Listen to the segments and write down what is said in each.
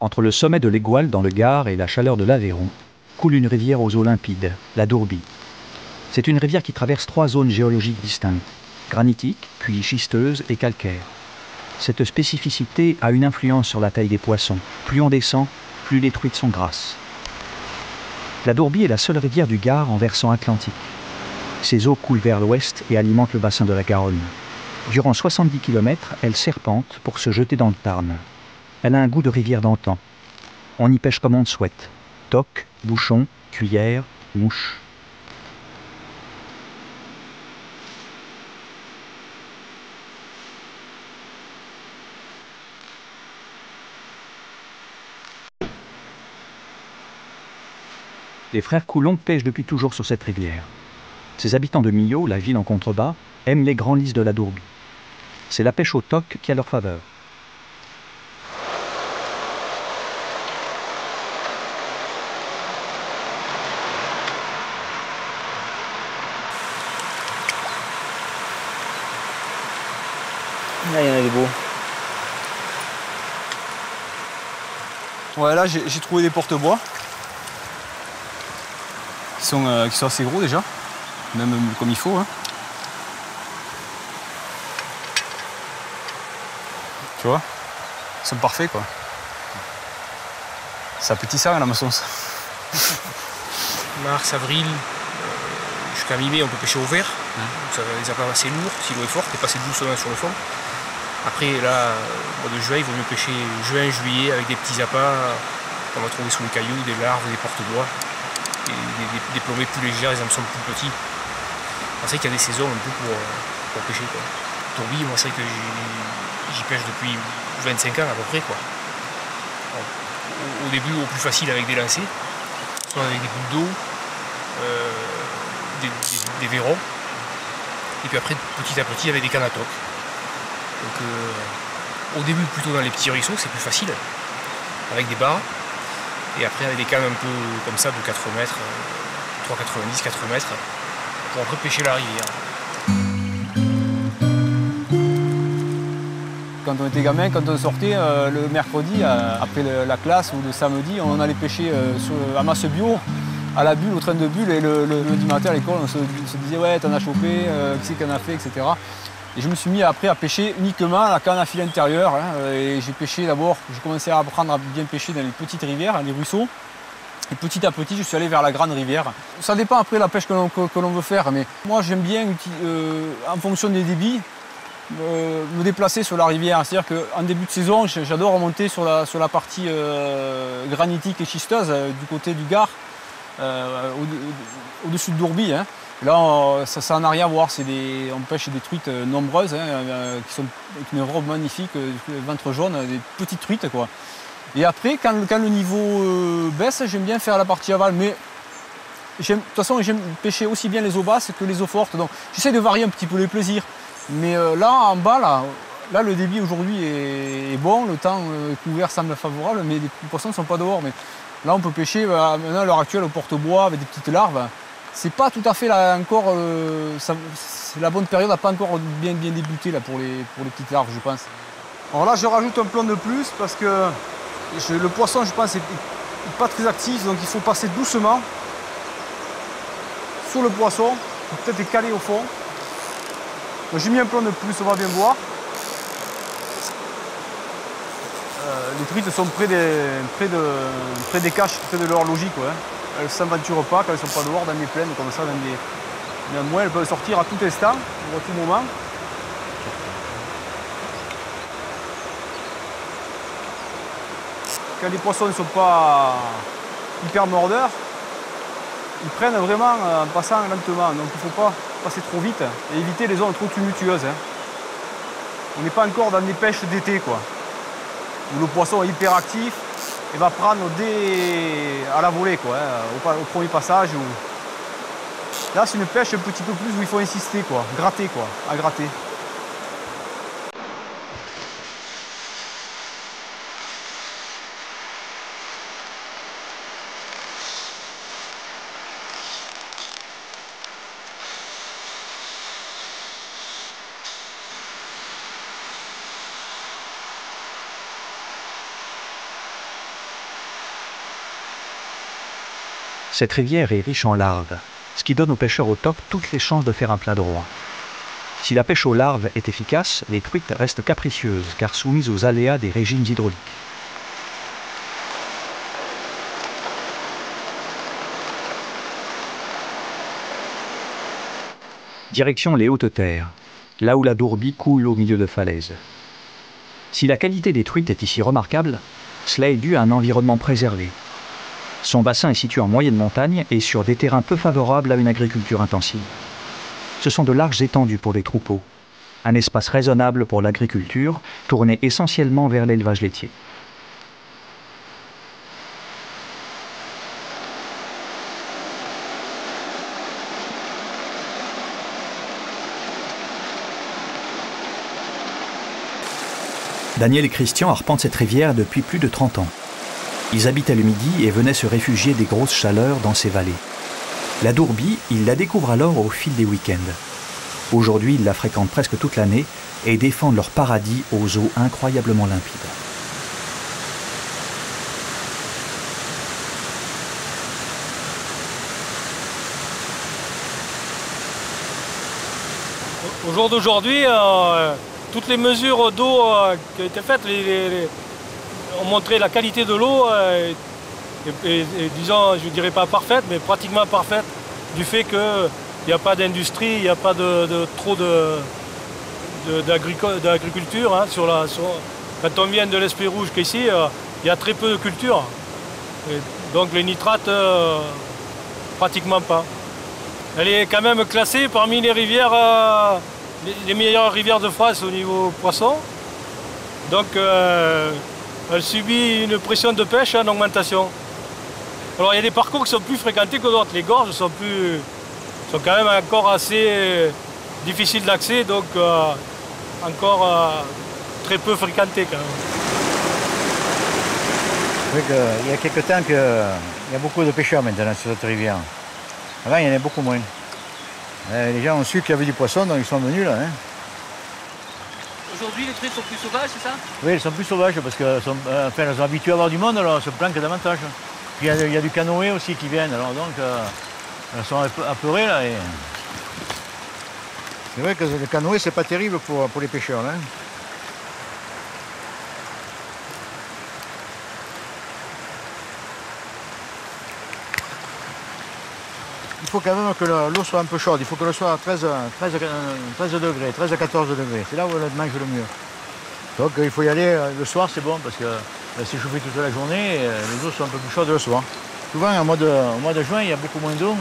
Entre le sommet de l'Égual dans le Gard et la chaleur de l'Aveyron, coule une rivière aux eaux limpides, la Dourbie. C'est une rivière qui traverse 3 zones géologiques distinctes, granitiques, puis schisteuses et calcaires. Cette spécificité a une influence sur la taille des poissons. Plus on descend, plus les truites sont grasses. La Dourbie est la seule rivière du Gard en versant atlantique. Ses eaux coulent vers l'ouest et alimentent le bassin de la Garonne. Durant 70 km, elle serpente pour se jeter dans le Tarn. Elle a un goût de rivière d'antan. On y pêche comme on le souhaite. Toque, bouchon, cuillère, mouche. Les frères Coulon pêchent depuis toujours sur cette rivière. Ces habitants de Millau, la ville en contrebas, aiment les grands lys de la Dourbie. C'est la pêche au toque qui a leur faveur. Là, il y en a des beaux. Ouais, là, j'ai trouvé des porte-bois qui sont assez gros déjà, même comme il faut. Hein. Tu vois, ils sont parfaits quoi. C'est appétissant à la maçon. Mars, avril, jusqu'à mi-mai, on peut pêcher au vert. Donc ça va les appâts assez lourds, si l'eau est forte, et passer doucement sur le fond. Après, là, au mois de juin, il vaut mieux pêcher juin, juillet avec des petits appâts qu'on va trouver sous les cailloux, des larves, des porte-bois, des plombées plus légères, des hameçons plus petits. C'est vrai qu'il y a des saisons un peu pour pêcher. Dourbie, moi, c'est vrai que j'y pêche depuis 25 ans à peu près. Quoi. Au début, au plus facile avec des lancers, soit avec des boules d'eau, des vairons, et puis après, petit à petit, avec des cannes à toc. Donc, au début, plutôt dans les petits ruisseaux, c'est plus facile, avec des barres. Et après, avec des cannes un peu comme ça, de 4 mètres, 3,90, 4 mètres, pour après pêcher la rivière. Quand on était gamin, quand on sortait le mercredi, après la classe ou le samedi, on allait pêcher à Massebio, à la bulle, au train de bulle. Et le lundi matin à l'école, on se disait « ouais, t'en as chopé, qui c'est qu'on a fait, etc. » Et je me suis mis après à pêcher uniquement à la canne à fil intérieur. Hein, et j'ai pêché d'abord, j'ai commencé à apprendre à bien pêcher dans les petites rivières, les ruisseaux. Et petit à petit, je suis allé vers la grande rivière. Ça dépend après la pêche que l'on veut faire. Mais moi, j'aime bien, en fonction des débits, me déplacer sur la rivière. C'est-à-dire qu'en début de saison, j'adore remonter sur la partie granitique et schisteuse du côté du Gard, au-dessus de Dourbie. Hein. Là, ça n'a rien à voir. On pêche des truites nombreuses, qui sont avec une robe magnifique, ventre jaune, des petites truites, quoi. Et après, quand le niveau baisse, j'aime bien faire la partie aval. Mais de toute façon, j'aime pêcher aussi bien les eaux basses que les eaux fortes. Donc, j'essaie de varier un petit peu les plaisirs. Mais là, en bas, là, le débit aujourd'hui est bon. Le temps couvert semble favorable, mais les poissons ne sont pas dehors. Mais là, on peut pêcher, maintenant, à l'heure actuelle, au porte-bois, avec des petites larves. C'est pas tout à fait là encore. La bonne période n'a pas encore bien débuté là, pour les petites larves, je pense. Alors là, je rajoute un plomb de plus parce que le poisson, je pense, n'est pas très actif, donc il faut passer doucement sur le poisson, peut-être les caler au fond. J'ai mis un plomb de plus, on va bien voir. Les truites sont près des caches, près de leur logique. Ouais. Elles ne s'aventurent pas quand elles ne sont pas dehors, dans des plaines, comme ça, néanmoins, elles peuvent sortir à tout instant, à tout moment. Quand les poissons ne sont pas hyper mordeurs, ils prennent vraiment en passant lentement. Donc il ne faut pas passer trop vite et éviter les zones trop tumultueuses. Hein. On n'est pas encore dans des pêches d'été, quoi, où le poisson est hyper actif et va prendre à la volée, quoi, hein, au premier passage. Là, c'est une pêche un petit peu plus où il faut insister, quoi, gratter, quoi, à gratter. Cette rivière est riche en larves, ce qui donne aux pêcheurs au top toutes les chances de faire un plein droit. Si la pêche aux larves est efficace, les truites restent capricieuses car soumises aux aléas des régimes hydrauliques. Direction les hautes terres, là où la Dourbie coule au milieu de falaises. Si la qualité des truites est ici remarquable, cela est dû à un environnement préservé. Son bassin est situé en moyenne montagne et sur des terrains peu favorables à une agriculture intensive. Ce sont de larges étendues pour les troupeaux, un espace raisonnable pour l'agriculture, tourné essentiellement vers l'élevage laitier. Daniel et Christian arpentent cette rivière depuis plus de 30 ans. Ils habitaient le Midi et venaient se réfugier des grosses chaleurs dans ces vallées. La Dourbie, ils la découvrent alors au fil des week-ends. Aujourd'hui, ils la fréquentent presque toute l'année et défendent leur paradis aux eaux incroyablement limpides. Au jour d'aujourd'hui, toutes les mesures d'eau qui ont été faites ont montré la qualité de l'eau et disons, je ne dirais pas parfaite, mais pratiquement parfaite, du fait qu'il n'y a pas d'industrie, il n'y a pas trop d'agriculture. Hein, quand on vient de l'Esprit Rouge qu'ici, il y a très peu de culture. Et donc les nitrates, pratiquement pas. Elle est quand même classée parmi les rivières, les meilleures rivières de France au niveau poisson. Donc elle subit une pression de pêche en augmentation. Alors il y a des parcours qui sont plus fréquentés que d'autres. Les gorges sont quand même encore assez difficiles d'accès, donc encore très peu fréquentés quand même. C'est vrai qu'il y a quelques temps qu'il y a beaucoup de pêcheurs maintenant sur cette rivière. Avant, il y en avait beaucoup moins. Les gens ont su qu'il y avait du poisson, donc ils sont venus là. Hein. Aujourd'hui, les truites sont plus sauvages, c'est ça? Oui, elles sont plus sauvages parce qu'elles sont habituées à avoir du monde, alors elles se planquent davantage. Puis il y a du canoë aussi qui viennent, alors donc elles sont apeurées là. Et... C'est vrai que le canoë, c'est pas terrible pour les pêcheurs. Là. Il faut quand même que l'eau soit un peu chaude, il faut que l'eau soit à 13 degrés, 13 à 14 degrés. C'est là où elle mange le mieux. Donc il faut y aller le soir, c'est bon, parce qu'elle s'est chauffée toute la journée et les eaux sont un peu plus chaudes le soir. Souvent, au mois de juin, il y a beaucoup moins d'eau.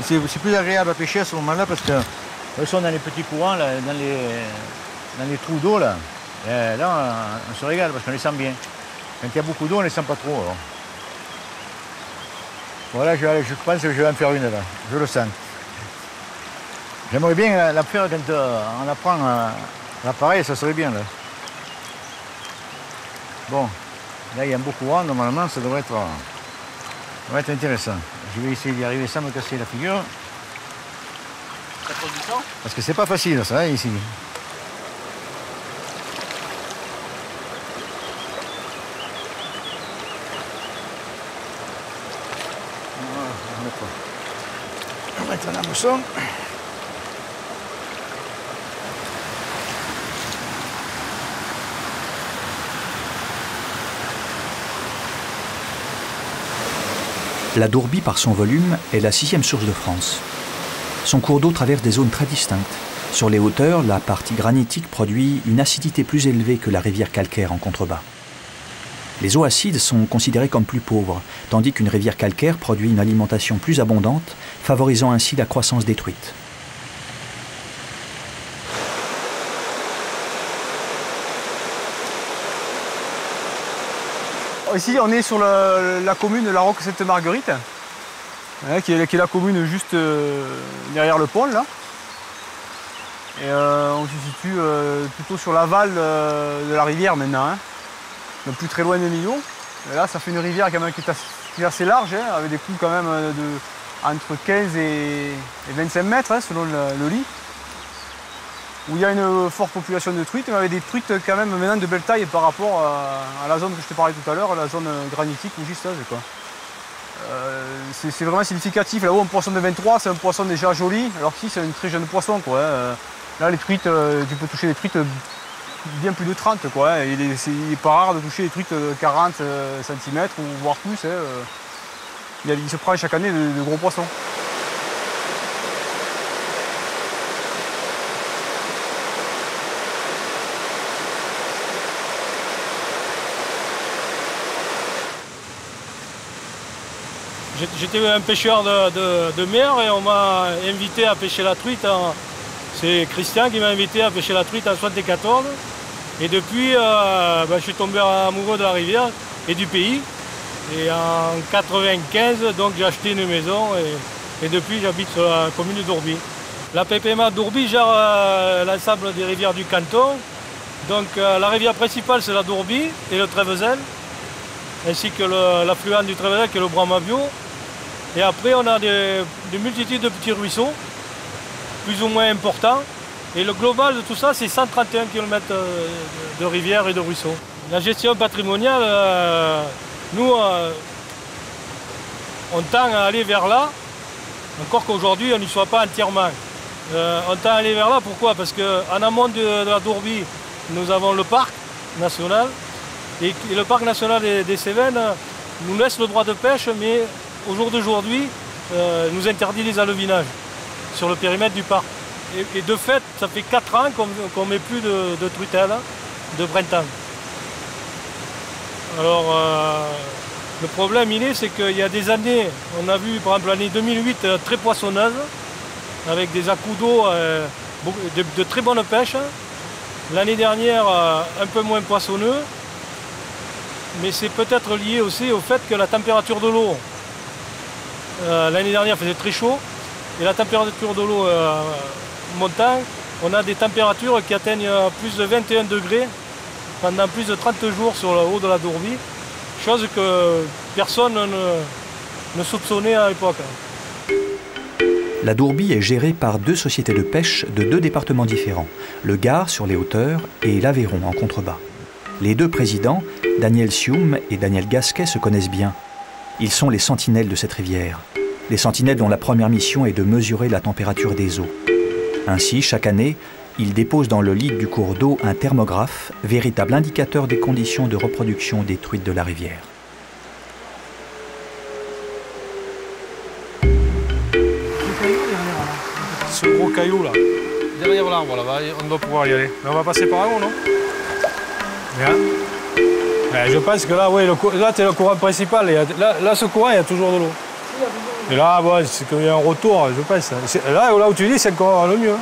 C'est plus agréable à pêcher à ce moment-là parce qu'elles sont dans les petits courants, là, dans les trous d'eau. Là, et là, on se régale parce qu'on les sent bien. Quand il y a beaucoup d'eau, on ne les sent pas trop. Alors. Voilà, je pense que je vais en faire une là, je le sens. J'aimerais bien la faire quand on apprend l'appareil, ça serait bien là. Bon, là il y a un beau courant, normalement ça devrait être intéressant. Je vais essayer d'y arriver sans me casser la figure. Ça prend du temps? Parce que c'est pas facile ça, ici. On va mettre un hameçon. La Dourbie, par son volume, est la 6e source de France. Son cours d'eau traverse des zones très distinctes. Sur les hauteurs, la partie granitique produit une acidité plus élevée que la rivière calcaire en contrebas. Les eaux acides sont considérées comme plus pauvres, tandis qu'une rivière calcaire produit une alimentation plus abondante, favorisant ainsi la croissance des truites. Ici, on est sur la commune de La Roque-Sainte-Marguerite, hein, qui est la commune juste derrière le pont, là. Et on se situe plutôt sur l'aval de la rivière maintenant, hein, donc plus très loin des Millau. Et là, ça fait une rivière quand même qui est assez large, hein, avec des coups quand même entre 15 et 25 mètres, hein, selon le lit. Où il y a une forte population de truites, mais avec des truites quand même maintenant de belle taille par rapport à la zone que je te parlais tout à l'heure, la zone granitique ou gisteuse, quoi. c'est vraiment significatif. Là-haut, un poisson de 23, c'est un poisson déjà joli, alors qu'ici, c'est un très jeune poisson, quoi. Là, les truites, tu peux toucher des truites bien plus de 30, quoi. Il n'est pas rare de toucher des truites de 40 cm ou voire plus. Il se prend chaque année de gros poissons. J'étais un pêcheur de mer et on m'a invité à pêcher la truite. C'est Christian qui m'a invité à pêcher la truite en 1974. Et depuis, je suis tombé amoureux de la rivière et du pays. Et en 1995, donc j'ai acheté une maison et depuis j'habite sur la commune de Dourby. La PPMA Dourby gère l'ensemble des rivières du canton. Donc la rivière principale c'est la Dourby et le Trévezel, ainsi que l'affluent du Trévezel qui est le Bramabio. Et après on a des multitudes de petits ruisseaux, plus ou moins importants. Et le global de tout ça c'est 131 km de rivières et de ruisseaux. La gestion patrimoniale, nous, on tend à aller vers là, encore qu'aujourd'hui on n'y soit pas entièrement. On tend à aller vers là, pourquoi? Parce qu'en amont de la Dourby, nous avons le parc national, et le parc national des Cévennes nous laisse le droit de pêche, mais au jour d'aujourd'hui, nous interdit les alevinages sur le périmètre du parc. Et de fait, ça fait 4 ans qu'on ne met plus de truitelles de printemps. Alors, le problème, c'est qu'il y a des années, on a vu par exemple l'année 2008 très poissonneuse, avec des à-coups d'eau, de très bonne pêche. L'année dernière, un peu moins poissonneux, mais c'est peut-être lié aussi au fait que la température de l'eau, l'année dernière faisait très chaud, et la température de l'eau montant, on a des températures qui atteignent plus de 21 degrés pendant plus de 30 jours sur le haut de la Dourby, chose que personne ne soupçonnait à l'époque. La Dourby est gérée par 2 sociétés de pêche de 2 départements différents, le Gard sur les hauteurs et l'Aveyron en contrebas. Les 2 présidents, Daniel Sium et Daniel Gasquet, se connaissent bien. Ils sont les sentinelles de cette rivière. Les sentinelles dont la première mission est de mesurer la température des eaux. Ainsi, chaque année, ils déposent dans le lit du cours d'eau un thermographe, véritable indicateur des conditions de reproduction des truites de la rivière. Ce gros caillou là, derrière l'arbre là, on doit pouvoir y aller. Mais on va passer par là ou non? Bien. Je pense que là, là c'est le courant principal. Là, ce courant, il y a toujours de l'eau. Et là, c'est qu'il y a un retour, je pense. Là où tu dis, c'est encore le mieux.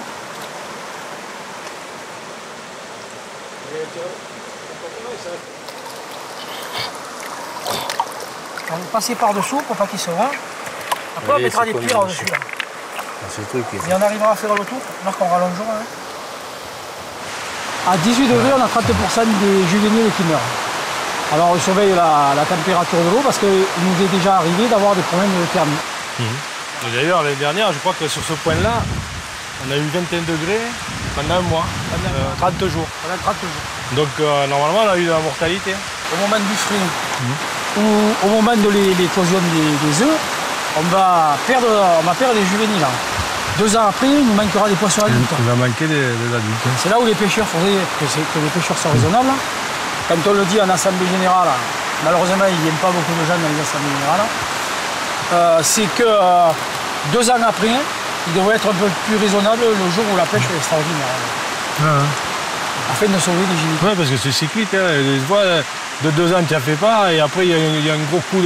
On va passer par-dessous pour pas qu'il se voit. Après, on mettra des pierres au-dessus. Et on arrivera à faire le tour, alors qu'on rallongera. À 18 degrés, on a 30% des juvéniles qui meurent. Alors on surveille la température de l'eau parce qu'il nous est déjà arrivé d'avoir des problèmes de thermie. D'ailleurs, l'année dernière, je crois que sur ce point-là, on a eu 21 degrés pendant un mois, 30 jours. Pendant 30 jours. Donc normalement, on a eu de la mortalité. Au moment du frais ou au moment de l'éclosion des œufs, on va perdre des juvéniles. 2 ans après, il nous manquera des poissons adultes. Il va manquer des adultes. C'est là où les pêcheurs faudrait que les pêcheurs soient raisonnables. Quand on le dit en assemblée générale, malheureusement il n'y a pas beaucoup de gens dans les assemblées générales, c'est que 2 ans après, il devrait être un peu plus raisonnable le jour où la pêche est extraordinaire. Afin de sauver les gibiers. Oui, parce que c'est cyclique. Des fois, de 2 ans, tu n'as fait pas, et après, il y a un gros coup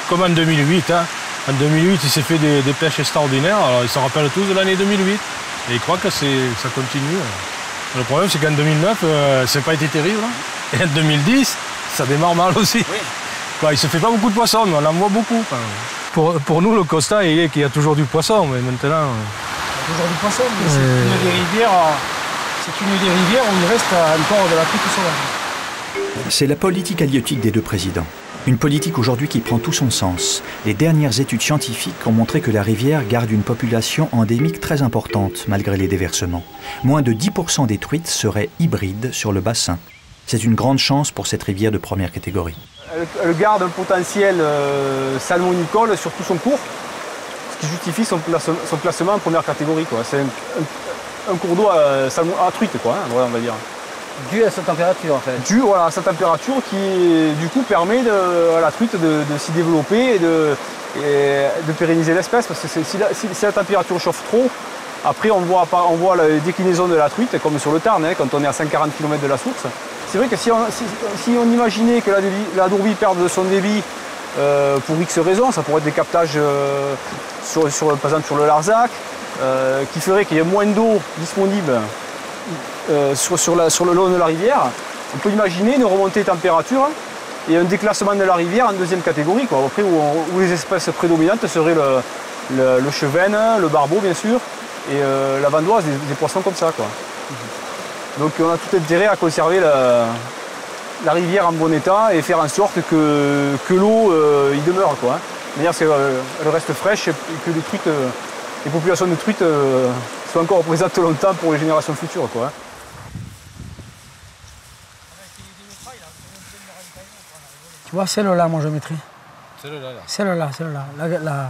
comme en 2008. En 2008, il s'est fait des pêches extraordinaires. Alors, ils se rappellent tous de l'année 2008. Et ils croient que ça continue. Le problème, c'est qu'en 2009, ça n'a pas été terrible. Et en 2010, ça démarre mal aussi. Oui. Il ne se fait pas beaucoup de poissons, mais on en voit beaucoup. Pour nous, le constat est qu'il y a toujours du poisson, mais maintenant... Il y a toujours du poisson, mais c'est une des rivières où il reste encore de la truite sauvage. C'est la politique halieutique des 2 présidents. Une politique aujourd'hui qui prend tout son sens. Les dernières études scientifiques ont montré que la rivière garde une population endémique très importante malgré les déversements. Moins de 10% des truites seraient hybrides sur le bassin. C'est une grande chance pour cette rivière de première catégorie. Elle garde un potentiel salmonicole sur tout son cours, ce qui justifie son classement en première catégorie. C'est un cours d'eau à truite, quoi, hein, voilà, on va dire. Dû à sa température en fait. Dû à sa température qui du coup permet à la truite de s'y développer et de pérenniser l'espèce. Parce que si la température chauffe trop, après on voit la déclinaison de la truite, comme sur le Tarn, hein, quand on est à 140 km de la source. C'est vrai que si on imaginait que la dourbie perde son débit pour X raisons, ça pourrait être des captages par exemple sur le Larzac, qui ferait qu'il y ait moins d'eau disponible sur le long de la rivière. On peut imaginer une remontée de température et un déclassement de la rivière en deuxième catégorie, quoi. Après, où les espèces prédominantes seraient le chevenne, le barbeau bien sûr, et la vandoise, des poissons comme ça, quoi. Donc on a tout intérêt à conserver la rivière en bon état et faire en sorte que l'eau y demeure, quoi, hein. De manière qu'elle reste fraîche et que les populations de truites soient encore présentes longtemps pour les générations futures, quoi, hein. Tu vois, celle-là, moi je mettrais. Celle-là, là. Celle-là.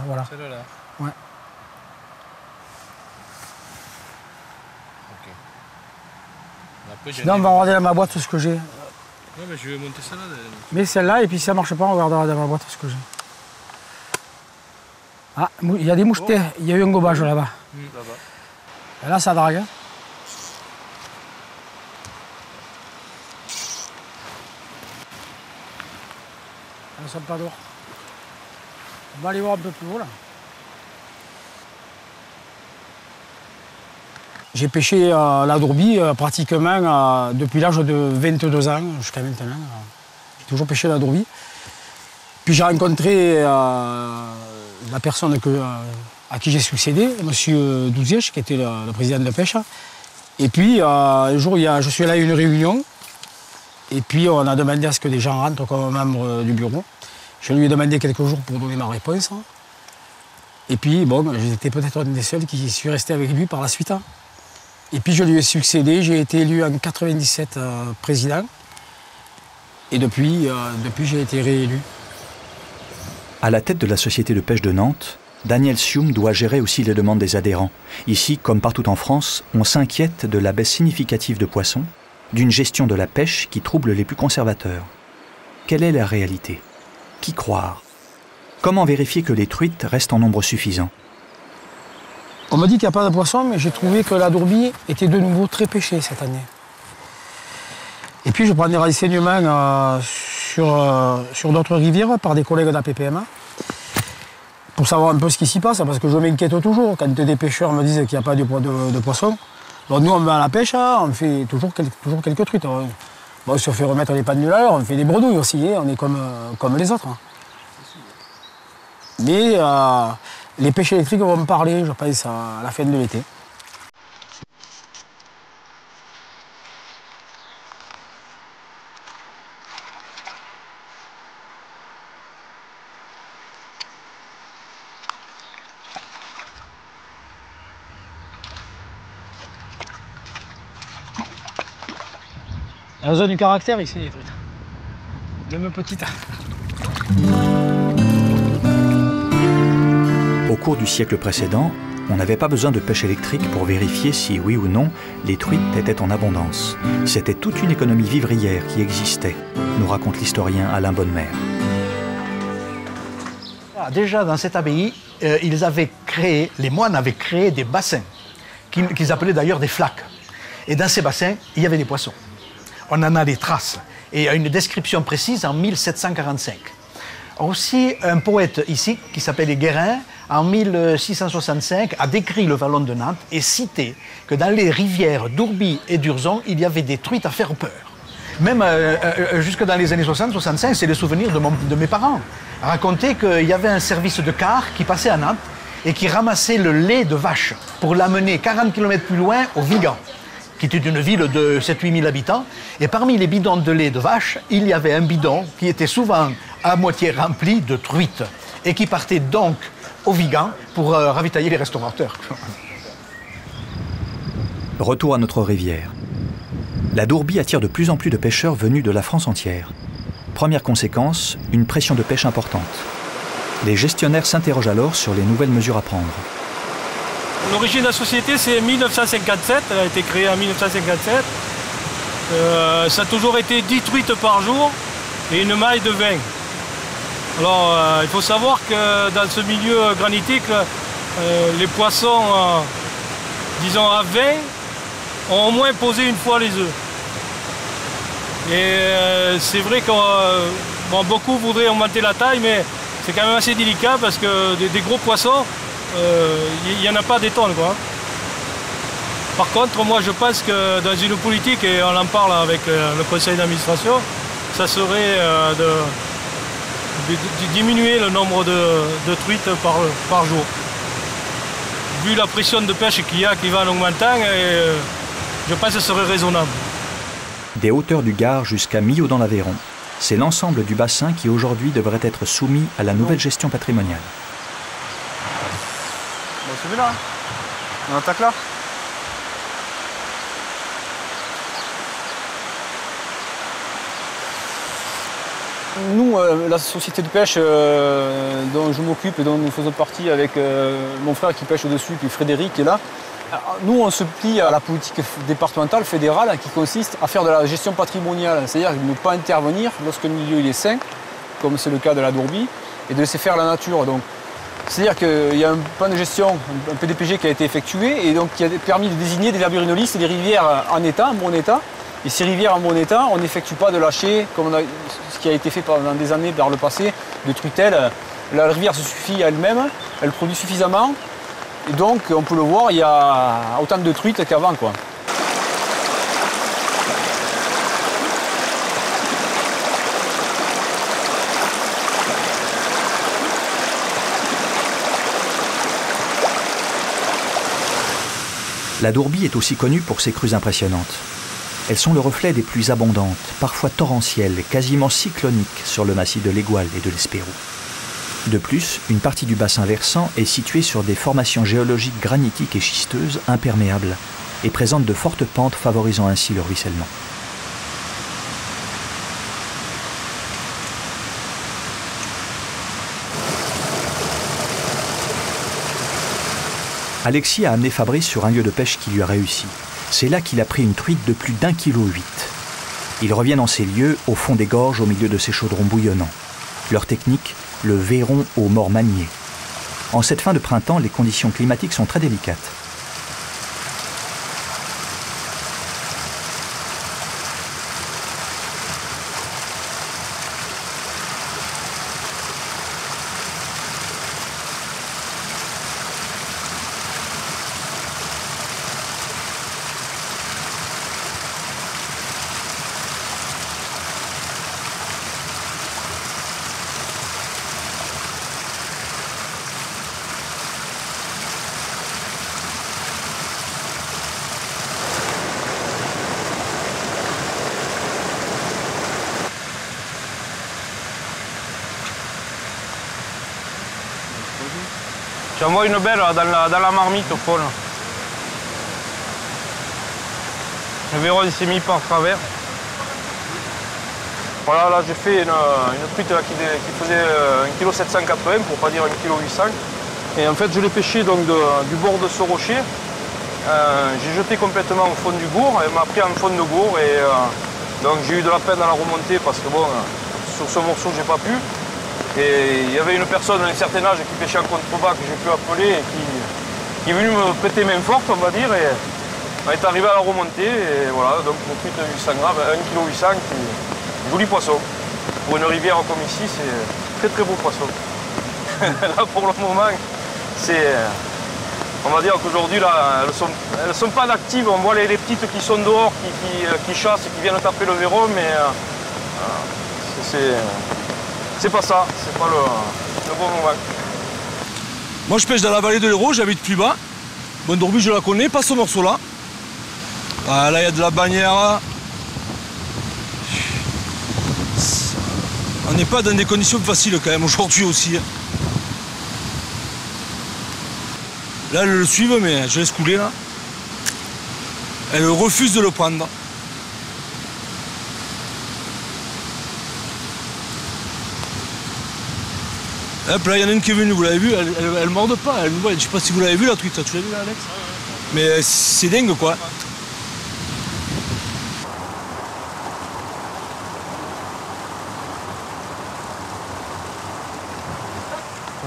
Voilà. Celle-là. Ouais. Ok. Après, Sinon, on va regarder dans ma boîte ce que j'ai. Ouais, mais je vais monter celle-là. Mais celle-là, et puis si ça marche pas, on regardera dans ma boîte ce que j'ai. Ah, il y a des mouchetés, il y a eu un gobage là-bas. Là-bas. Et là, ça drague. Hein. Elles ne sont pas dehors. On va aller voir un peu plus haut là. J'ai pêché la dourbie pratiquement depuis l'âge de 22 ans jusqu'à maintenant. J'ai toujours pêché la dourbie. Puis j'ai rencontré la personne à qui j'ai succédé, M. Douzièche, qui était le président de la pêche. Et puis un jour, je suis allé à une réunion. Et puis on a demandé à ce que des gens rentrent comme membre du bureau. Je lui ai demandé quelques jours pour donner ma réponse. Et puis bon, j'étais peut-être un des seuls qui suis resté avec lui par la suite. Et puis je lui ai succédé, j'ai été élu en 97 président. Et depuis j'ai été réélu. À la tête de la Société de pêche de Nantes, Daniel Sium doit gérer aussi les demandes des adhérents. Ici, comme partout en France, on s'inquiète de la baisse significative de poissons, d'une gestion de la pêche qui trouble les plus conservateurs. Quelle est la réalité? Qui croire? Comment vérifier que les truites restent en nombre suffisant? On me dit qu'il n'y a pas de poissons, mais j'ai trouvé que la dourbie était de nouveau très pêchée cette année. Et puis je prends des renseignements sur d'autres rivières par des collègues de la PPMA pour savoir un peu ce qui s'y passe, parce que je m'inquiète toujours quand des pêcheurs me disent qu'il n'y a pas de poissons. Donc nous on va à la pêche, on fait toujours quelques truites. Bon, on se fait remettre les pendules, on fait des bredouilles aussi, on est comme les autres. Mais les pêches électriques vont me parler, je pense, à la fin de l'été. La zone du caractère ici, les truites. Même petites. Au cours du siècle précédent, on n'avait pas besoin de pêche électrique pour vérifier si, oui ou non, les truites étaient en abondance. C'était toute une économie vivrière qui existait, nous raconte l'historien Alain Bonnemer. Déjà dans cette abbaye, les moines avaient créé des bassins, qu'ils appelaient d'ailleurs des flaques. Et dans ces bassins, il y avait des poissons. On en a des traces. Et il y a une description précise en 1745. Aussi, un poète ici, qui s'appelait Guérin, en 1665, a décrit le vallon de Nantes et cité que dans les rivières d'Ourbie et d'Urzon, il y avait des truites à faire peur. Même jusque dans les années 60-65, c'est le souvenir de mes parents. Raconter qu'il y avait un service de car qui passait à Nantes et qui ramassait le lait de vache pour l'amener 40 km plus loin au Vigan, qui était une ville de 7-8 000 habitants. Et parmi les bidons de lait de vache, il y avait un bidon qui était souvent à moitié rempli de truites et qui partait donc au Vigan pour ravitailler les restaurateurs. Retour à notre rivière. La dourbie attire de plus en plus de pêcheurs venus de la France entière. Première conséquence, une pression de pêche importante. Les gestionnaires s'interrogent alors sur les nouvelles mesures à prendre. L'origine de la société, c'est 1957, elle a été créée en 1957. Ça a toujours été 10 truites par jour et une maille de 20. Alors, il faut savoir que dans ce milieu granitique, les poissons, disons à 20, ont au moins posé une fois les œufs. Et c'est vrai que beaucoup voudraient augmenter la taille, mais c'est quand même assez délicat parce que des gros poissons, il n'y en a pas des tonnes, quoi. Par contre, moi je pense que dans une politique, et on en parle avec le conseil d'administration, ça serait de diminuer le nombre de truites par jour. Vu la pression de pêche qu'il y a qui va en augmentant, je pense que ce serait raisonnable. Des hauteurs du Gard jusqu'à Millau dans l'Aveyron, c'est l'ensemble du bassin qui aujourd'hui devrait être soumis à la nouvelle gestion patrimoniale. Bon, celui-là, on attaque là. Nous, la société de pêche dont je m'occupe et dont nous faisons partie avec mon frère qui pêche au-dessus, puis Frédéric qui est là, nous on se plie à la politique départementale, fédérale, qui consiste à faire de la gestion patrimoniale, c'est-à-dire ne pas intervenir lorsque le milieu il est sain, comme c'est le cas de la Dourbie, et de laisser faire la nature. C'est-à-dire qu'il y a un plan de gestion, un PDPG qui a été effectué et donc qui a permis de désigner des labyrinolistes et des rivières en état, en bon état. Et ces rivières en bon état, on n'effectue pas de lâcher, comme ce qui a été fait pendant des années par le passé, de truitelles. La rivière se suffit à elle-même, elle produit suffisamment. Et donc, on peut le voir, il y a autant de truites qu'avant, quoi. La Dourbie est aussi connue pour ses crues impressionnantes. Elles sont le reflet des pluies abondantes, parfois torrentielles et quasiment cycloniques sur le massif de l'Égual et de l'Espérou. De plus, une partie du bassin versant est située sur des formations géologiques granitiques et schisteuses imperméables et présente de fortes pentes favorisant ainsi le ruissellement. Alexis a amené Fabrice sur un lieu de pêche qui lui a réussi. C'est là qu'il a pris une truite de plus d'1,8 kg. Il revient dans ces lieux, au fond des gorges, au milieu de ces chaudrons bouillonnants. Leur technique, le vairon au mort manié. En cette fin de printemps, les conditions climatiques sont très délicates. J'en vois une belle dans la marmite au fond. Le verron s'est mis par travers. Voilà, là j'ai fait une truite là, qui faisait 1,780 kg pour pas dire 1,8 kg. Et en fait je l'ai pêché donc du bord de ce rocher. J'ai jeté complètement au fond du gour, elle m'a pris en fond de gour et donc j'ai eu de la peine à la remonter parce que bon, sur ce morceau j'ai pas pu. Et il y avait une personne d'un certain âge qui pêchait en contrebas que j'ai pu appeler et qui est venu me prêter main forte, on va dire, et on est arrivé à la remonter. Et voilà, donc une truite de 800 grammes, 1,8 kg, joli poisson. Pour une rivière comme ici, c'est très très beau poisson. Là pour le moment, c'est. On va dire qu'aujourd'hui, là, elles ne sont pas actives. On voit les petites qui sont dehors, qui chassent et qui viennent taper le verron, mais c'est pas ça, c'est pas le bon moment. Moi je pêche dans la vallée de l'Hérault, j'habite plus bas. Bon, Dourbie je la connais, pas ce morceau-là. Ah, là il y a de la bannière. On n'est pas dans des conditions faciles quand même aujourd'hui aussi. Là elles le suivent mais je laisse couler là. Elles refusent de le prendre. Hop, là, il y en a une qui est venue, vous l'avez vu, elle morde pas. Je ne sais pas si vous l'avez vu la truite, tu l'as vu là, Alex? Mais c'est dingue quoi.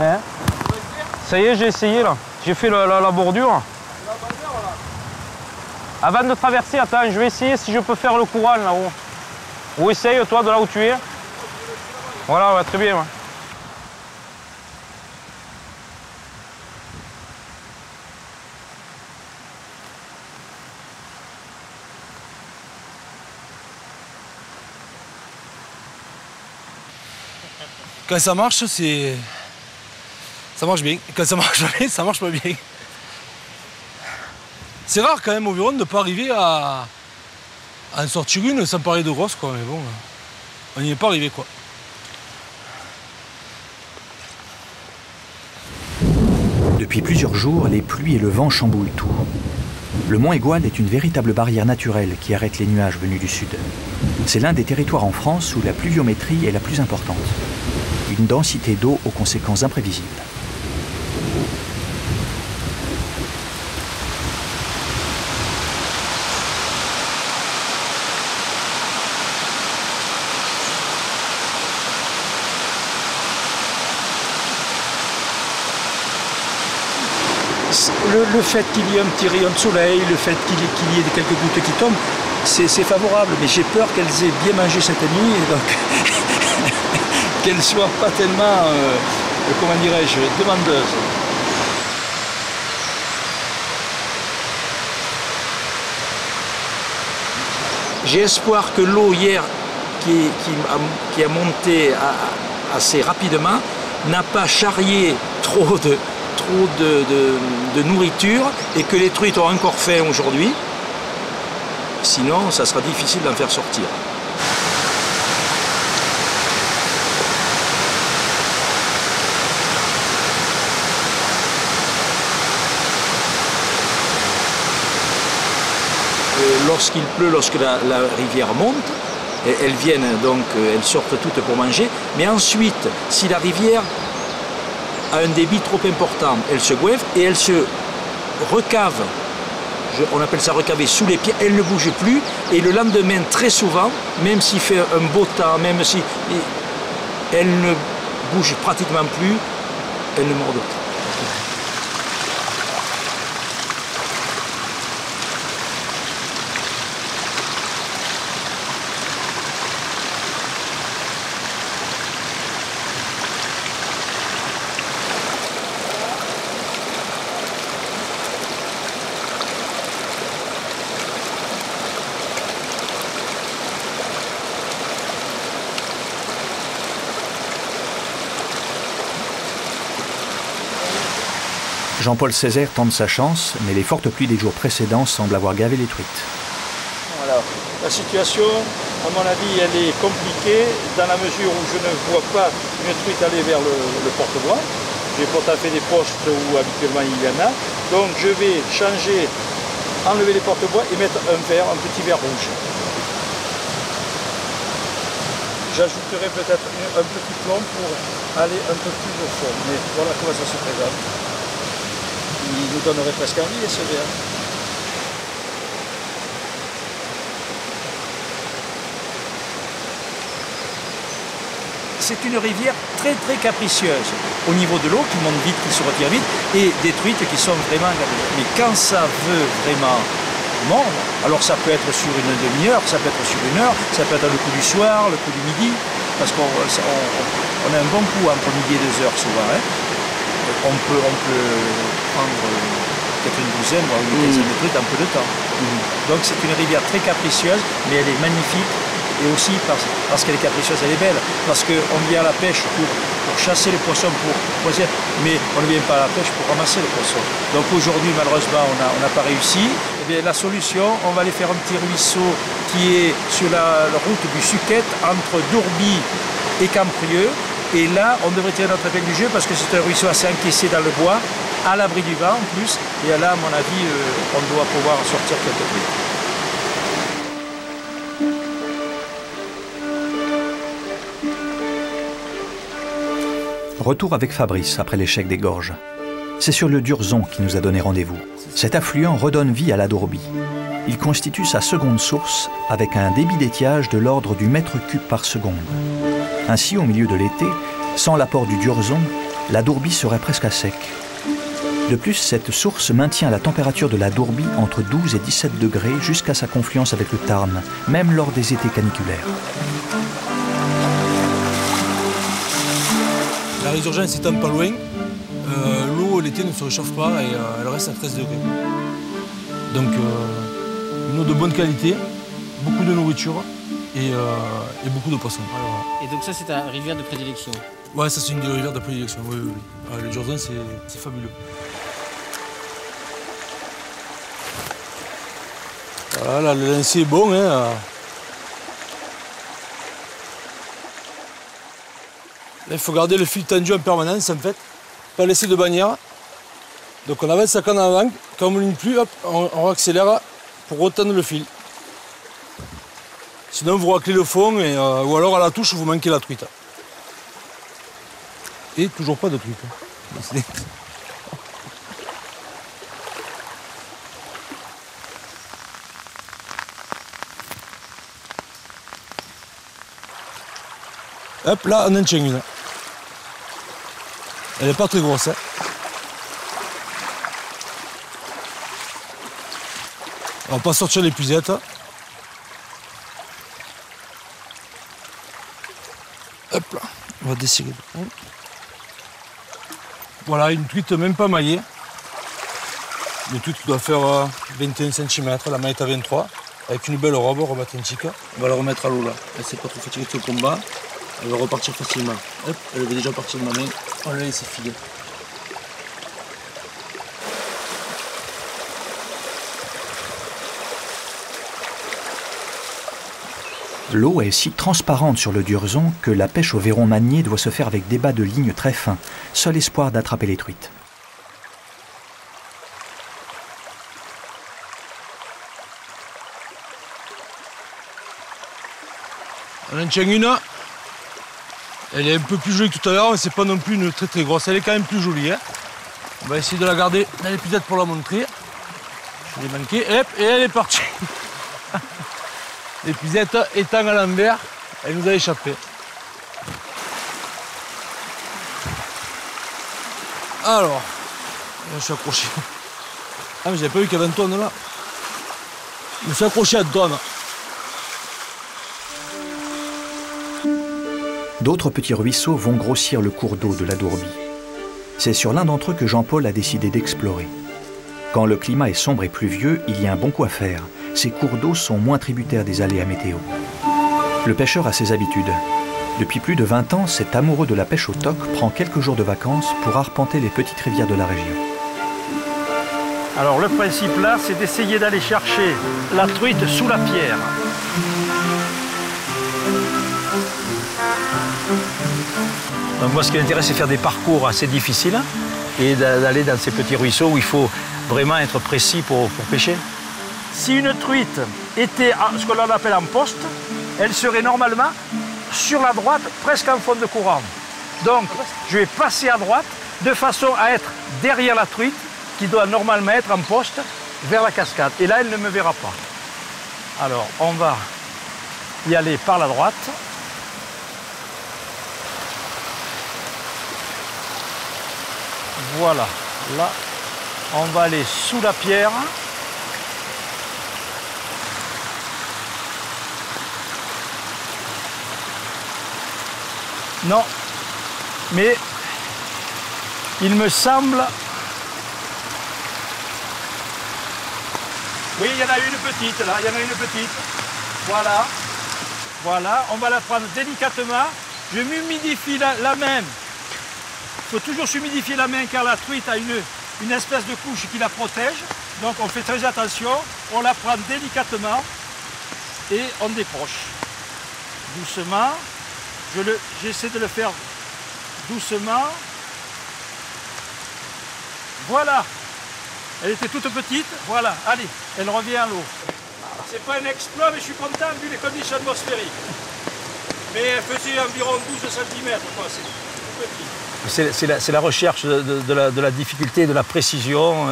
Hein? Ça y est, j'ai essayé là. J'ai fait la bordure. Avant de traverser, attends, je vais essayer si je peux faire le courant là-haut. Ou essaye toi de là où tu es. Voilà, ouais, très bien. Ouais. Quand ça marche, ça marche bien. Quand ça marche bien, ça marche pas bien. C'est rare quand même au Viron de ne pas arriver à en sortir une sans parler de grosse quoi, mais bon, on n'y est pas arrivé quoi. Depuis plusieurs jours, les pluies et le vent chamboulent tout. Le mont Aigoual est une véritable barrière naturelle qui arrête les nuages venus du sud. C'est l'un des territoires en France où la pluviométrie est la plus importante. Une densité d'eau aux conséquences imprévisibles. Le fait qu'il y ait un petit rayon de soleil, le fait qu'il y ait quelques gouttes qui tombent, c'est favorable. Mais j'ai peur qu'elles aient bien mangé cette nuit et donc qu'elles ne soient pas tellement, comment dirais-je, demandeuses. J'ai espoir que l'eau hier, qui a monté assez rapidement, n'a pas charrié trop de nourriture et que les truites ont encore faim aujourd'hui. Sinon, ça sera difficile d'en faire sortir. Lorsqu'il pleut, lorsque la rivière monte, elles viennent donc, elles sortent toutes pour manger. Mais ensuite, si la rivière a un débit trop important, elle se goinfre et elle se recave. On appelle ça recaver sous les pieds. Elle ne bouge plus et le lendemain, très souvent, même s'il fait un beau temps, même si elle ne bouge pratiquement plus, elle ne mord pas. Jean-Paul Césaire tente sa chance, mais les fortes pluies des jours précédents semblent avoir gavé les truites. Voilà. La situation, à mon avis, elle est compliquée dans la mesure où je ne vois pas une truite aller vers le porte-bois. J'ai pourtant fait des postes où habituellement il y en a. Donc je vais changer, enlever les porte-bois et mettre un petit verre rouge. J'ajouterai peut-être un petit plomb pour aller un peu plus au fond. Mais voilà comment ça se présente. Il nous donnerait presque envie, ce verre. C'est une rivière très très capricieuse. Au niveau de l'eau, qui monte vite, qui se retire vite, et des truites qui sont vraiment... Mais quand ça veut vraiment mordre, alors ça peut être sur une demi-heure, ça peut être sur une heure, ça peut être le coup du soir, le coup du midi, parce qu'on a un bon coup entre midi et 2 heures souvent. Hein. On peut prendre peut-être une douzaine, voire une quinzaine de truites en peu de temps. Donc c'est une rivière très capricieuse, mais elle est magnifique. Et aussi parce qu'elle est capricieuse, elle est belle. Parce qu'on vient à la pêche pour chasser les poissons, pour poisser, mais on ne vient pas à la pêche pour ramasser les poissons. Donc aujourd'hui, malheureusement, on n'a pas réussi. Eh bien, la solution, on va aller faire un petit ruisseau qui est sur la route du Suquette, entre Dourby et Camprieux. Et là, on devrait tirer notre épingle du jeu parce que c'est un ruisseau assez encaissé dans le bois, à l'abri du vent en plus. Et là, à mon avis, on doit pouvoir sortir quelques trucs. Retour avec Fabrice après l'échec des gorges. C'est sur le Durzon qui nous a donné rendez-vous. Cet affluent redonne vie à la Dourbie. Il constitue sa seconde source avec un débit d'étiage de l'ordre du mètre cube par seconde. Ainsi, au milieu de l'été, sans l'apport du Durzon, la Dourbie serait presque à sec. De plus, cette source maintient la température de la Dourbie entre 12 et 17 degrés jusqu'à sa confluence avec le Tarn, même lors des étés caniculaires. La résurgence étant pas loin, l'eau l'été ne se réchauffe pas et elle reste à 13 degrés. Donc une eau de bonne qualité, beaucoup de nourriture et beaucoup de poissons. Et donc ça, c'est ta rivière de prédilection? Ouais, ça c'est une des rivières de prédilection, oui. Le Durzon, c'est fabuleux. Voilà, le lancer est bon. Hein. Là, il faut garder le fil tendu en permanence, en fait. Pas laisser de bannière. Donc on avance sa canne en avant. Quand on ne ligne plus, hop, on accélère pour retendre le fil. Sinon, vous raclez le fond ou alors à la touche, vous manquez la truite. Et toujours pas de truite. Hop, là, on en tient une. Elle n'est pas très grosse. Hein. On va pas sortir l'épuisette. Hop là, on va desserrer. Voilà, une truite même pas maillée. Une truite qui doit faire 21 cm, la maille est à 23, avec une belle robe atlantique. On va la remettre à l'eau là. Elle s'est pas trop fatiguée de ce combat. Elle va repartir facilement. Hop, elle avait déjà parti de ma main. On la laisse filer. L'eau est si transparente sur le Durzon que la pêche au verron manié doit se faire avec des bas de ligne très fins, seul espoir d'attraper les truites. On en tient une. Elle est un peu plus jolie que tout à l'heure, mais c'est pas non plus une très très grosse. Elle est quand même plus jolie. Hein. On va essayer de la garder dans l'épisode pour la montrer. Je l'ai manqué. Hop, et elle est partie. L'épisette étant à l'envers, elle nous a échappé. Alors, je suis accroché. Ah mais j'avais pas vu qu'il y avait une tonne là. Je me suis accroché à 2 tonnes. D'autres petits ruisseaux vont grossir le cours d'eau de la Dourbie. C'est sur l'un d'entre eux que Jean-Paul a décidé d'explorer. Quand le climat est sombre et pluvieux, il y a un bon coup à faire. Ces cours d'eau sont moins tributaires des aléas météo. Le pêcheur a ses habitudes. Depuis plus de 20 ans, cet amoureux de la pêche au toc prend quelques jours de vacances pour arpenter les petites rivières de la région. Alors le principe là, c'est d'essayer d'aller chercher la truite sous la pierre. Donc moi, ce qui m'intéresse, c'est faire des parcours assez difficiles et d'aller dans ces petits ruisseaux où il faut vraiment être précis pour pêcher. Si une truite était ce que l'on appelle en poste, elle serait normalement sur la droite, presque en fond de courant. Donc, je vais passer à droite de façon à être derrière la truite qui doit normalement être en poste vers la cascade. Et là, elle ne me verra pas. Alors, on va y aller par la droite. Voilà, là, on va aller sous la pierre. Non, mais il me semble... Oui, il y en a une petite, là, il y en a une petite. Voilà, voilà, on va la prendre délicatement. Je m'humidifie la main. Il faut toujours s'humidifier la main car la truite a une espèce de couche qui la protège. Donc on fait très attention, on la prend délicatement et on décroche. Doucement, j'essaie de le faire doucement. Voilà, elle était toute petite, voilà, allez, elle revient à l'eau. C'est pas un exploit mais je suis content vu les conditions atmosphériques. Mais elle faisait environ 12 cm, c'est tout petit. c'est la recherche de la difficulté, de la précision,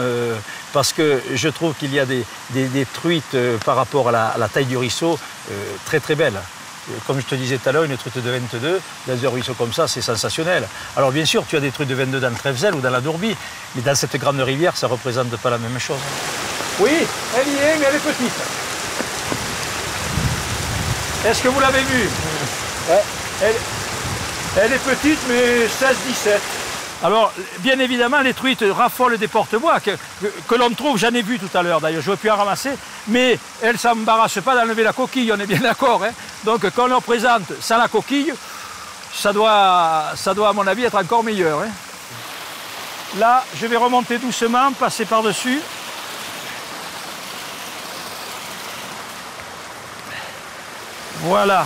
parce que je trouve qu'il y a des truites par rapport à la taille du ruisseau très très belles. Comme je te disais tout à l'heure, une truite de 22 dans un ruisseau comme ça, c'est sensationnel. Alors bien sûr, tu as des truites de 22 dans le Trèvezel ou dans la Dourbie, mais dans cette grande rivière, ça ne représente pas la même chose. Oui, elle y est, mais elle est petite. Est-ce que vous l'avez vue? Elle est petite, mais 16-17. Alors, bien évidemment, les truites raffolent des porte-bois que l'on trouve, j'en ai vu tout à l'heure d'ailleurs, j'aurais pu en ramasser, mais elles ne s'embarrassent pas d'enlever la coquille, on est bien d'accord. Hein. Donc, quand on leur présente sans la coquille, ça doit à mon avis être encore meilleur. Hein. Là, je vais remonter doucement, passer par-dessus. Voilà.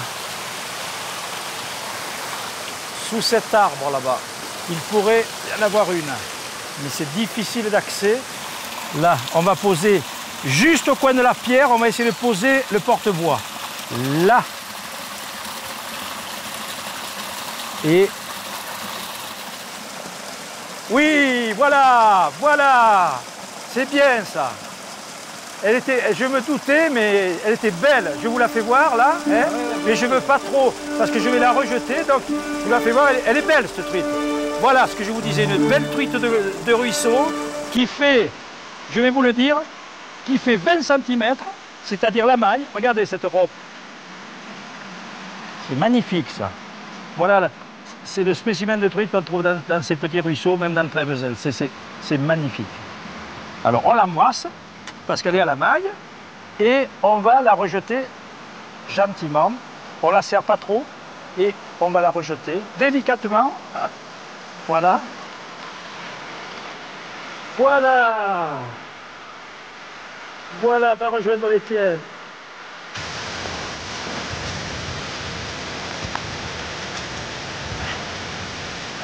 Sous cet arbre là-bas. Il pourrait y en avoir une, mais c'est difficile d'accès. Là, on va poser juste au coin de la pierre, on va essayer de poser le porte-bois. Là. Et... oui, voilà, voilà. C'est bien ça. Elle était, je me doutais, mais elle était belle. Je vous la fais voir là, hein, mais je ne veux pas trop, parce que je vais la rejeter. Donc, je vous la fais voir, elle est belle cette truite. Voilà ce que je vous disais, une belle truite de ruisseau qui fait, je vais vous le dire, qui fait 20 cm, c'est-à-dire la maille. Regardez cette robe. C'est magnifique ça. Voilà, c'est le spécimen de truite qu'on trouve dans ces petits ruisseaux, même dans le Trèvezel. C'est magnifique. Alors on l'embrasse, parce qu'elle est à la maille, et on va la rejeter gentiment. On ne la serre pas trop, et on va la rejeter délicatement. Voilà. Voilà. Voilà, va rejoindre les tiennes.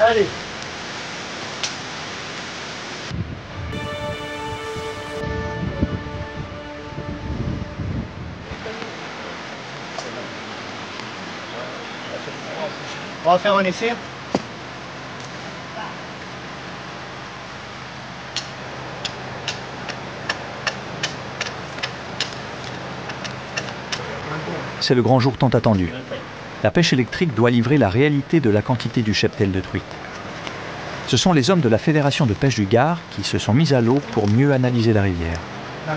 Allez. On va faire un essai. C'est le grand jour tant attendu. La pêche électrique doit livrer la réalité de la quantité du cheptel de truite. Ce sont les hommes de la Fédération de pêche du Gard qui se sont mis à l'eau pour mieux analyser la rivière. Ça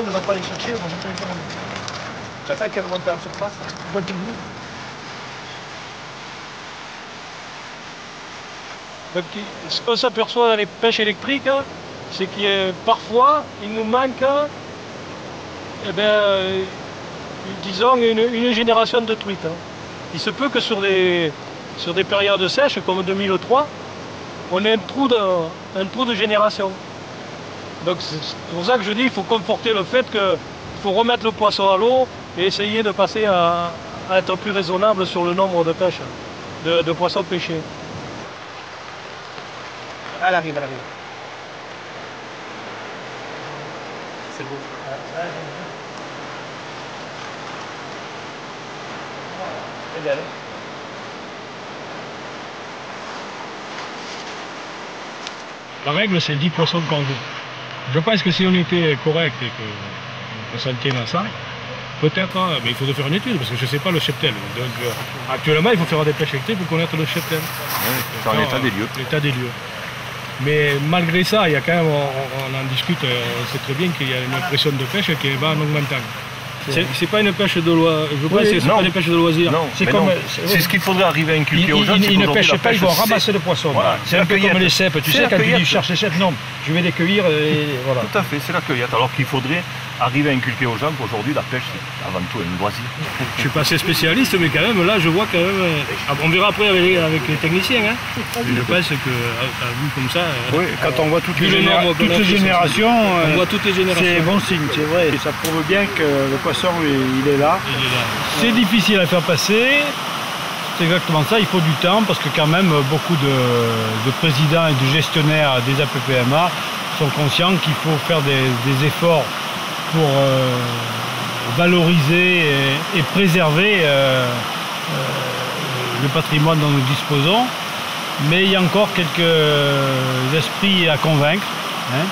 ne va pas les chercher, on va pas les faire. J'attends qu'elle remonte en surface. Donc, ce qu'on s'aperçoit dans les pêches électriques, c'est que parfois, il nous manque, disons, une génération de truites. Il se peut que sur des périodes sèches, comme 2003, on ait un trou de génération. Donc c'est pour ça que je dis qu'il faut conforter le fait qu'il faut remettre le poisson à l'eau et essayer de passer à être plus raisonnable sur le nombre de pêches, de poissons pêchés. Elle arrive, elle arrive. C'est beau. C'est belle. La règle, c'est 10 poissons par jour. Je pense que si on était correct et qu'on s'en tienne à ça, peut-être, mais il faudrait faire une étude, parce que je ne sais pas le cheptel. Donc actuellement, il faut faire des pêches électriques pour connaître le cheptel. Dans l'état des lieux. L'état des lieux. Mais malgré ça, il y a quand même, on en discute, on sait très bien qu'il y a une pression de pêche qui va en augmentant. C'est pas une pêche de loisir. Je pense que c'est pas une pêche de loisir. C'est ce qu'il faudrait arriver à inculquer aux gens. Ils ne pêchent pas, ils vont ramasser le poisson. Voilà. C'est un peu comme les cèpes. Tu sais, quand tu dis cherche les cèpes, non, je vais les cueillir et voilà. Tout à fait, c'est la cueillette. Alors qu'il faudrait arriver à inculquer aux gens qu'aujourd'hui la pêche c'est avant tout un loisir. Je suis pas assez spécialiste, mais quand même là je vois quand même. On verra après avec les techniciens. Hein. Je pense que vu comme ça. Oui, quand on voit toutes les générations, on voit toutes les générations. C'est bon signe, c'est vrai. Ça prouve bien que le poisson il est là. C'est difficile à faire passer. C'est exactement ça, il faut du temps parce que quand même beaucoup de présidents et de gestionnaires des APPMA sont conscients qu'il faut faire des efforts pour valoriser et préserver le patrimoine dont nous disposons. Mais il y a encore quelques esprits à convaincre. Hein.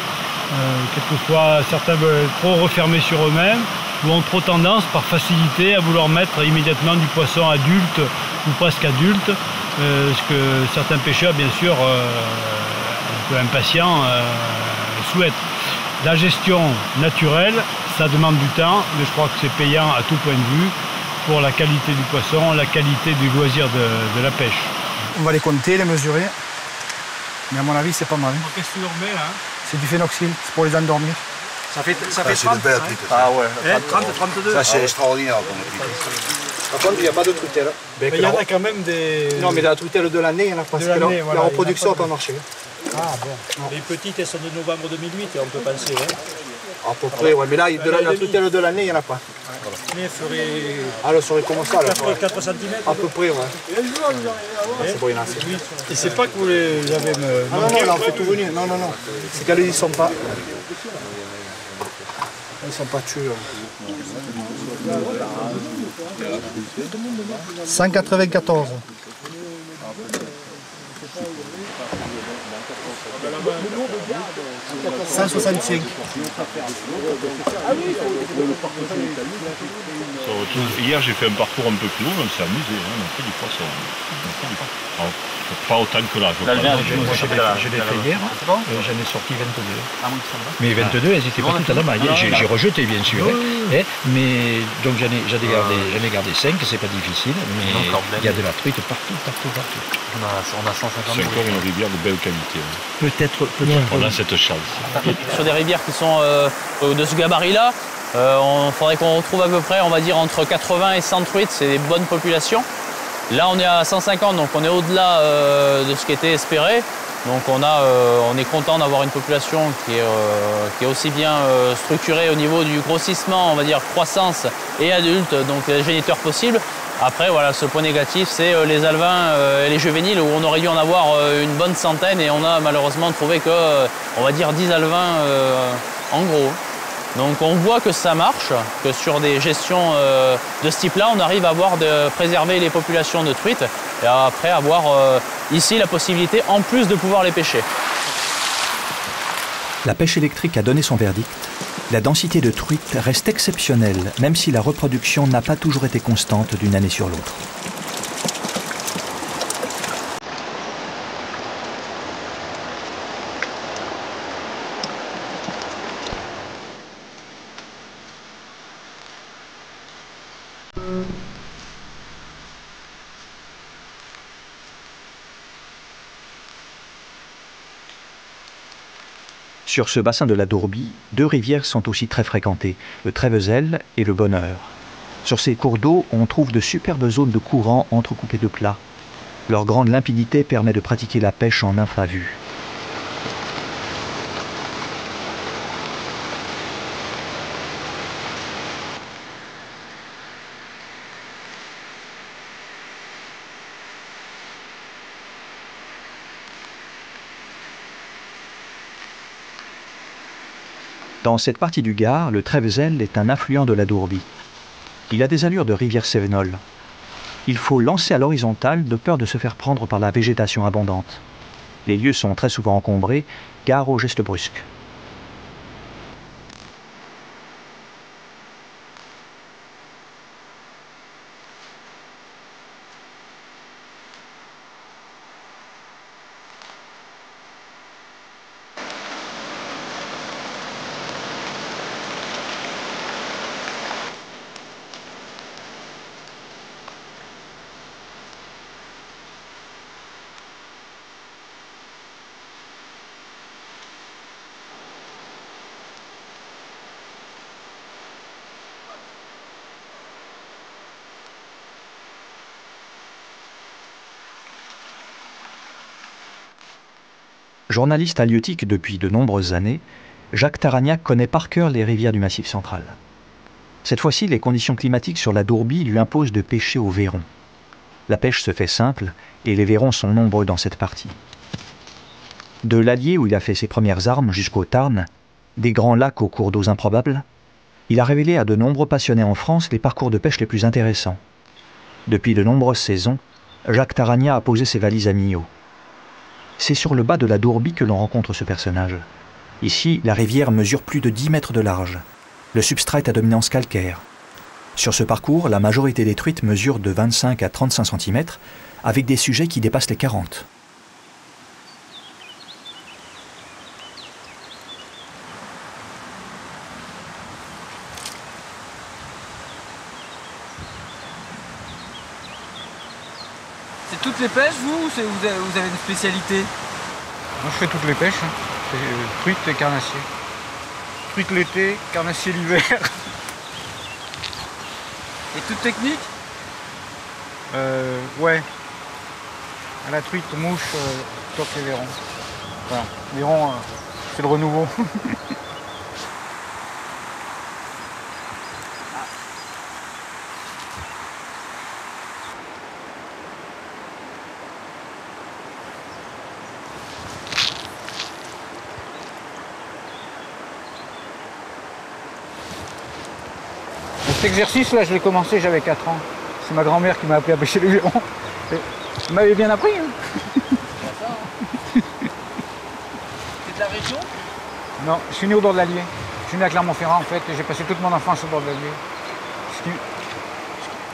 Quelquefois, certains veulent trop refermer sur eux-mêmes ou ont trop tendance, par facilité, à vouloir mettre immédiatement du poisson adulte ou presque adulte, ce que certains pêcheurs, bien sûr, un peu impatients, souhaitent. La gestion naturelle, ça demande du temps, mais je crois que c'est payant à tout point de vue pour la qualité du poisson, la qualité du loisir de la pêche. On va les compter, les mesurer, mais à mon avis, c'est pas mal. Qu'est-ce que tu leur mets là? C'est du phénoxyle, c'est pour les endormir. Ça fait 30, belle truite, ça. Ah ouais, 30, 32. Ça, c'est extraordinaire comme truite. Par contre, il n'y a pas de truitelle. Mais il y en a quand même des... Non, mais la truitelle de l'année, il y en a pas. La reproduction n'a pas marché. Ah bon. Les petites, elles sont de novembre 2008, on peut penser. Hein. À peu près, ouais. Mais là, la truitelle de l'année, il n'y en a pas. Mais elle ferait... Ah, elle serait comme ça, là. 4 cm. À peu près, ouais. C'est bon, il y en a assez. Et c'est pas que vous les avez... Ah non, non, là, on fait tout venir. Non, non, non. C'est qu'elles ne sont pas... Ils ne sont pas tués. 194. 165. Hier j'ai fait un parcours un peu plus haut, on s'est amusé, hein, on a pris du poisson. Alors, pas autant que là, je crois. Je l'ai fait hier, j'en ai sorti 22. Mais 22, elles étaient pas toutes à la maille. J'ai rejeté bien sûr, mais donc j'en ai gardé 5, c'est pas difficile, mais il y a de la truite partout. On a 150. C'est encore une rivière de belle qualité. Peut-être. On a cette chance. Sur des rivières qui sont de ce gabarit-là, il faudrait qu'on retrouve à peu près, on va dire, entre 80 et 100 truites, c'est des bonnes populations. Là, on est à 150, donc on est au-delà de ce qui était espéré. Donc on est content d'avoir une population qui est aussi bien structurée au niveau du grossissement, on va dire croissance et adulte, donc les géniteurs possibles. Après, voilà, ce point négatif, c'est les alevins et les juvéniles où on aurait dû en avoir une bonne centaine et on a malheureusement trouvé que, on va dire, 10 alevins en gros. Donc on voit que ça marche, que sur des gestions de ce type-là, on arrive à préserver les populations de truites et après avoir ici la possibilité en plus de pouvoir les pêcher. La pêche électrique a donné son verdict. La densité de truites reste exceptionnelle, même si la reproduction n'a pas toujours été constante d'une année sur l'autre. Sur ce bassin de la Dourbie, 2 rivières sont aussi très fréquentées, le Trévezel et le Bonheur. Sur ces cours d'eau, on trouve de superbes zones de courant entrecoupées de plats. Leur grande limpidité permet de pratiquer la pêche en infravue. Dans cette partie du Gard, le Trévezel est un affluent de la Dourbie. Il a des allures de rivière cévenole. Il faut lancer à l'horizontale de peur de se faire prendre par la végétation abondante. Les lieux sont très souvent encombrés, gare aux gestes brusques. Journaliste halieutique depuis de nombreuses années, Jacques Taragnac connaît par cœur les rivières du Massif central. Cette fois-ci, les conditions climatiques sur la Dourbie lui imposent de pêcher au Véron. La pêche se fait simple et les vairons sont nombreux dans cette partie. De l'Allier où il a fait ses premières armes jusqu'au Tarn, des grands lacs aux cours d'eau improbables, il a révélé à de nombreux passionnés en France les parcours de pêche les plus intéressants. Depuis de nombreuses saisons, Jacques Taragna a posé ses valises à Millau. C'est sur le bas de la Dourbie que l'on rencontre ce personnage. Ici, la rivière mesure plus de 10 mètres de large. Le substrat est à dominance calcaire. Sur ce parcours, la majorité des truites mesurent de 25 à 35 cm, avec des sujets qui dépassent les 40. C'est toutes les pêches, vous, ou vous avez une spécialité? Moi je fais toutes les pêches, hein. Truite et carnassier. Truite l'été, carnassier l'hiver. Et toute technique? Ouais. À la truite, mouche, top les vairons. Voilà. Les vairons, c'est le renouveau. Cet exercice là, je l'ai commencé, j'avais 4 ans. C'est ma grand-mère qui m'a appris à pêcher les vairons. Vous m'avez bien appris, hein. C'est de la région? Non, je suis né au bord de l'Allier. Je suis né à Clermont-Ferrand en fait, et j'ai passé toute mon enfance au bord de l'Allier.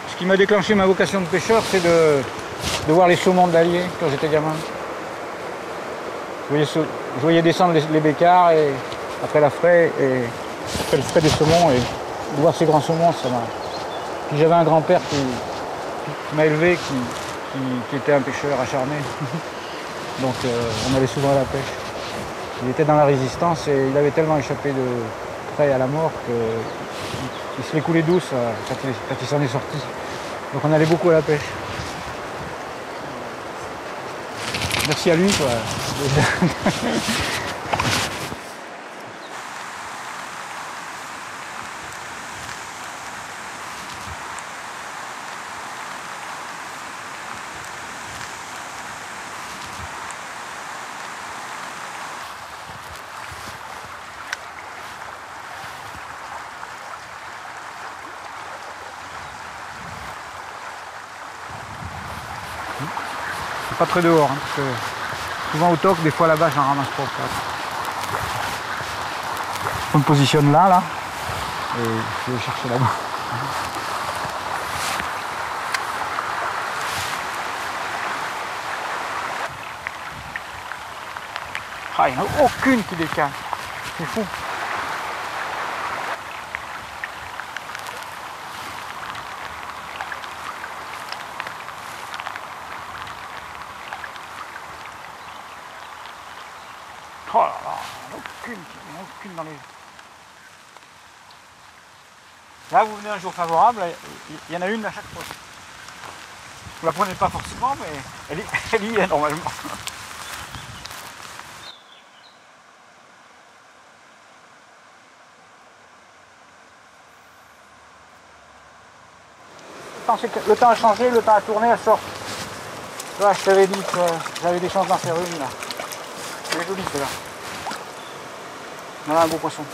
Ce qui m'a déclenché ma vocation de pêcheur, c'est de voir les saumons de l'Allier quand j'étais gamin. Je voyais descendre les bécards, et après la fraie, et après le frais des saumons, et de voir ces grands saumons, ça m'a... Puis j'avais un grand-père qui m'a élevé, qui était un pêcheur acharné. Donc on allait souvent à la pêche. Il était dans la résistance et il avait tellement échappé de près à la mort qu'il se les coulait douce quand il s'en est sorti. Donc on allait beaucoup à la pêche. Merci à lui, quoi. Pas très dehors, hein, parce que souvent au toc, des fois là-bas j'en ramasse pas. On me positionne là, et je vais chercher là-bas. Ah, il n'y en a aucune qui décale, c'est fou. Oh là là, il n'y en a aucune dans les... Là, vous venez un jour favorable, il y en a une à chaque fois. Vous la prenez pas forcément, mais elle y est normalement. Le temps a changé, le temps a tourné, elle sort. Là, je t'avais dit que j'avais des chances d'en faire une là. Elle est jolie celle-là. Voilà un beau poisson.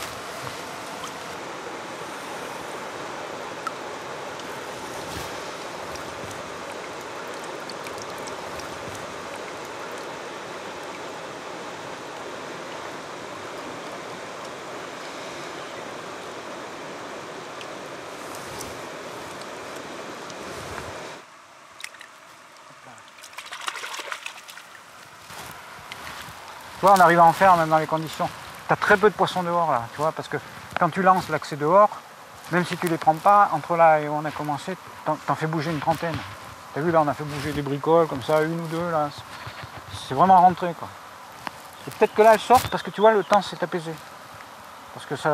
Tu vois, on arrive à en faire même dans les conditions. Tu as très peu de poissons dehors là, tu vois, parce que quand tu lances l'accès dehors, même si tu les prends pas, entre là et où on a commencé, t'en fais bouger une trentaine. T'as vu là, on a fait bouger des bricoles comme ça, une ou deux là. C'est vraiment rentré quoi. Et peut-être que là elles sortent parce que tu vois, le temps s'est apaisé. Parce que ça.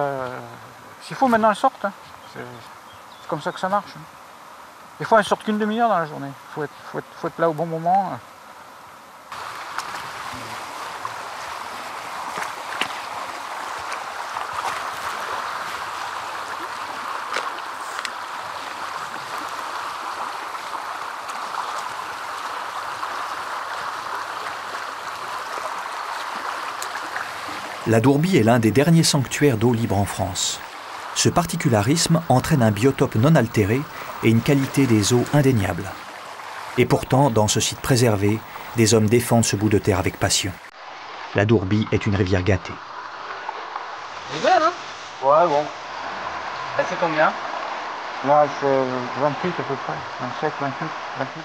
S'il faut maintenant elles sortent. Hein. C'est comme ça que ça marche. Hein. Des fois elles sortent qu'une demi-heure dans la journée. Faut être là au bon moment. La Dourbie est l'un des derniers sanctuaires d'eau libre en France. Ce particularisme entraîne un biotope non altéré et une qualité des eaux indéniable. Et pourtant, dans ce site préservé, des hommes défendent ce bout de terre avec passion. La Dourbie est une rivière gâtée. C'est bien, hein? Ouais, bon. C'est combien? Là, c'est 28 à peu près. 27, 28, 28.